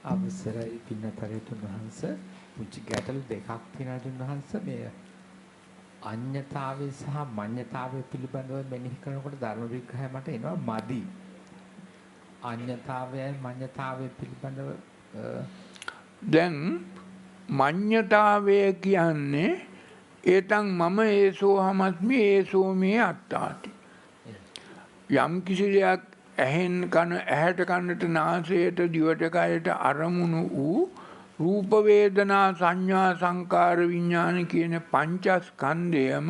අවසරයි පින්නතරේතුන් වහන්සේ මුචි ගැටලු දෙකක් තියෙනවා වහන්සේ මේ අඤ්ඤතාවය සහ මඤ්ඤතාවය පිළිබඳව මෙනෙහි කරනකොට ධර්ම විග්‍රහය මට එනවා මදි අඤ්ඤතාවයයි මඤ්ඤතාවය පිළිබඳව දැන් මඤ්ඤතාවය කියන්නේ ඒතං මම ඒසෝ හමස්මි ඒසෝ මේ අත්තාති යම් කිසි දෙයක් ඇහැට කනට නාසයට දිවට කයට අරමුණු වූ රූප වේදනා සංඥා සංකාර විඥාන කියන පංචස්කන්ධයම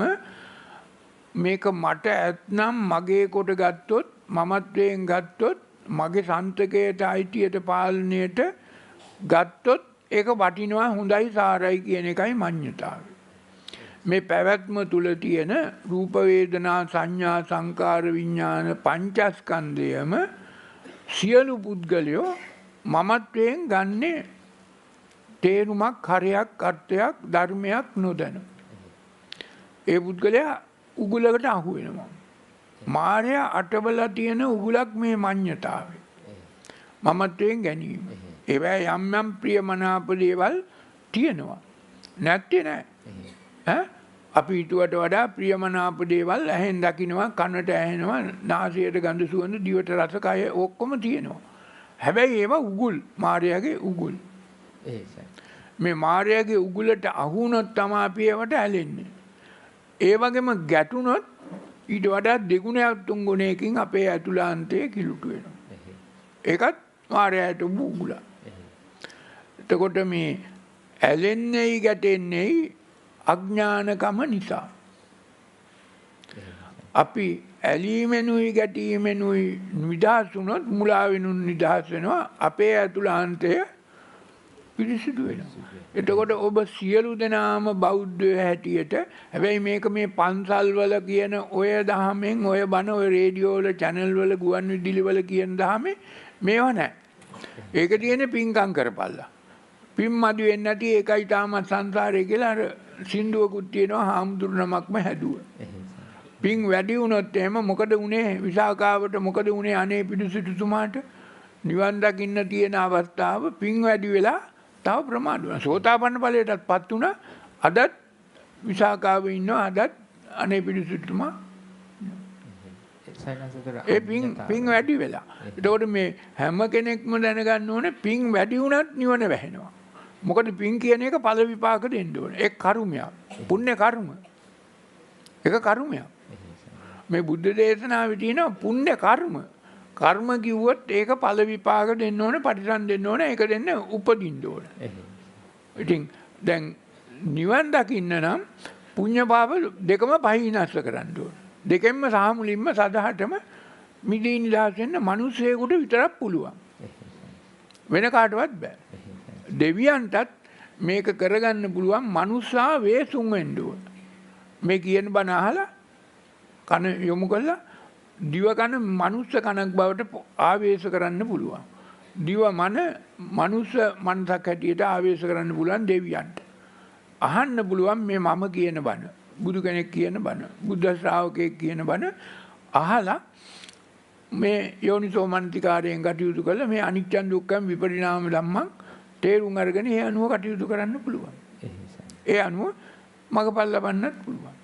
මේක මට ඇත්නම් මගේ කොට ගත්තොත් මමත්වයෙන් ගත්තොත් මගේ සන්තකයට අයිතියට පාලනයට ගත්තොත් ඒක වටිනවා හොඳයි සාරයි කියන එකයි මඤ්ඤතාවය. මේ පැවැත්ම තුල තියෙන රූප වේදනා සංඥා සංකාර විඥාන පංචස්කන්ධයම සියලු පුද්ගලයෝ මමත්වයෙන් ගන්නේ තේරුමක් හරයක් අර්ථයක් ධර්මයක් නොදැන. ඒ පුද්ගලයා උගුලකට අහු වෙනවා. මායя අටවල තියෙන උගුලක් මේ මඤ්ඤතාවය. මමත්වයෙන් ගැනීම. ඒවැ යම් යම් ප්‍රියමනාප දේවල් තියෙනවා. නැත්තේ නෑ. අපි ඊටවට වඩා ප්‍රියමනාප දේවල් ඇහෙන් දකින්නවා කනට ඇහෙනවා නාසයට ගඳ සුවඳ දිවට රස කය ඔක්කොම තියෙනවා. හැබැයි ඒවා උගුල් මායාවේ උගුල්. මේ මායාවේ උගුලට අහු වුණොත් තමයි අපි ඒවට ඇලෙන්නේ. ඒ වගේම ගැටුණොත් ඊට වඩා දෙගුණයක් තුන් ගුණයකින් අපේ ඇතුළාන්තයේ කිලුට වෙනවා. ඒකත් මායාවට උගුල. එතකොට මේ ඇලෙන්නේ ගැටෙන්නේ අඥානකම නිසා. අපි ඇලීමෙනුයි ගැටීමෙනුයි නිදහස් වුණොත් මුලාවෙනුයි නිදහස් වෙනවා අපේ ඇතුළාන්තය පිරිසිදු වෙනවා. එතකොට ඔබ සියලු දෙනාම බෞද්ධය හැටියට හැබැයි මේක මේ පන්සල් වල කියන ඔය දහමෙන් ඔය බණ ඔය රේඩියෝ වල channel වල ගුවන් විදුලි වල කියන දහමේ මේවා නැහැ. ඒක තියෙන්නේ පින්කම් කරපල්ලා. පින් මදි වෙන්නේ නැති ඒකයි තාමත් සංසාරේ කියලා අර සින්දුවකුත් තියෙනවා හාමුදුරු නමක්ම හැදුවා. පින් වැඩි වුණොත් එහෙම මොකද උනේ විසාකාවට මොකද උනේ අනේ පිටුසිටුතුමාට නිවන් දකින්න තියෙන අවස්ථාව පින් වැඩි වෙලා තව ප්‍රමාද වුණා. සෝතාපන්න ඵලයටත්පත් වුණා. අදත් විසාකාවේ ඉන්නවා අදත් අනේ පිටුසිටුතුමා ඒ පින් වැඩි වෙලා. ඒතකොට මේ හැම කෙනෙක්ම දැනගන්න ඕනේ පින් වැඩි වුණත් නිවන වැහෙනවා. මොකද පින් කියන එක ඵල විපාක දෙන්න ඕනේ. ඒක කර්මයක්. පුණ්‍ය කර්ම. ඒක කර්මයක්. මේ බුද්ධ දේශනාවේ තියෙන පුණ්‍ය කර්ම. කර්ම කිව්වොත් ඒක ඵල විපාක දෙන්න ඕනේ, පරිසම් දෙන්න ඕනේ, ඒක දෙන්න උපදින්න ඕනේ. ඉතින් දැන් නිවන් දකින්න නම් පුණ්‍ය පාප දෙකම පහිනස්ස කරන්න ඕනේ. දෙකෙන්ම සහ මුලින්ම සදහටම මිදී නිදහස් වෙන්න මිනිස්සෙකුට විතරක් පුළුවන්. වෙන කාටවත් බෑ. දෙවියන්ටත් මේක කරගන්න පුළුවන් මනුස්සා වේසුන් වෙන්න ඕන. මේ කියන බණ අහලා කන යොමු කළා දිව කන මනුස්ස කනක් බවට ආවේශ කරන්න පුළුවන්. දිව මන මනුස්ස මනසක් හැටියට ආවේශ කරන්න පුළුවන් දෙවියන්ට. අහන්න පුළුවන් මේ මම කියන බණ. බුදු කෙනෙක් කියන බණ. බුද්ධ ශ්‍රාවකයෙක් කියන බණ අහලා මේ යෝනිසෝ මනසිකාරයෙන් කටයුතු කළා මේ අනිච්ච දුක්ඛ විපරිණාම ධම්මං තේරුම් අරගෙන ඒ අනුව කටයුතු කරන්න පුළුවන්. ඒ අනුව මගපල් ලබන්නත් පුළුවන්.